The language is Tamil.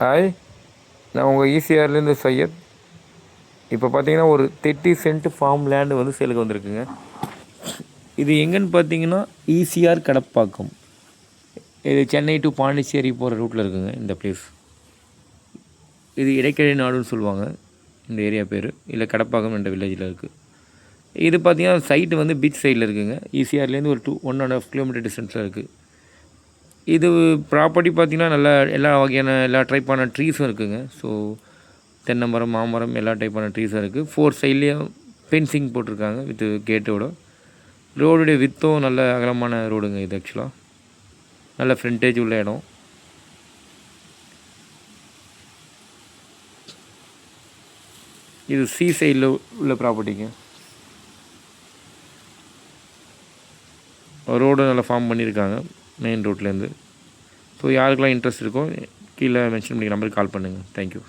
ஹாய், நான் உங்கள் ஈசிஆர்லேருந்து சையத். இப்போ பார்த்தீங்கன்னா ஒரு 30 சென்ட் ஃபார்ம் லேண்டு வந்து சேலுக்கு வந்திருக்குங்க. இது எங்கன்னு பார்த்தீங்கன்னா ஈசிஆர் கடப்பாக்கம். இது சென்னை டு பாண்டிச்சேரி போகிற ரூட்டில் இருக்குங்க இந்த பிளேஸ். இது இடைக்கழி நாடுன்னு சொல்லுவாங்க இந்த ஏரியா பேர். இல்லை கடப்பாக்கம் என்ற வில்லேஜில் இருக்குது. இது பார்த்தீங்கன்னா சைட்டு வந்து பீச் சைடில் இருக்குதுங்க. ஈசிஆர்லேருந்து ஒரு 1.5 கிலோமீட்டர் டிஸ்டன்ஸில் இருக்குது. இது ப்ராப்பர்ட்டி பார்த்திங்கன்னா நல்லா எல்லா வகையான எல்லா டைப்பான ட்ரீஸும் இருக்குதுங்க. ஸோ தென்னை மரம், மாமரம் எல்லா டைப்பான ட்ரீஸும் இருக்குது. 4 சைட்லேயும் ஃபென்சிங் போட்டிருக்காங்க வித் கேட்டோட. ரோடுடைய வித்தும் நல்ல அகலமான ரோடுங்க இது. ஆக்சுவலாக நல்ல ஃப்ரண்டேஜ் உள்ள இடம். இது சி சைடில் உள்ள ப்ராப்பர்ட்டிங்க. ரோடு நல்லா ஃபார்ம் பண்ணியிருக்காங்க மெயின் ரோட்லேருந்து. ஸோ யாருக்கெல்லாம் இன்ட்ரெஸ்ட் இருக்கோ கீழே மென்ஷன் பண்ணிக்கிற நம்பருக்கு கால் பண்ணுங்கள். தேங்க்யூ.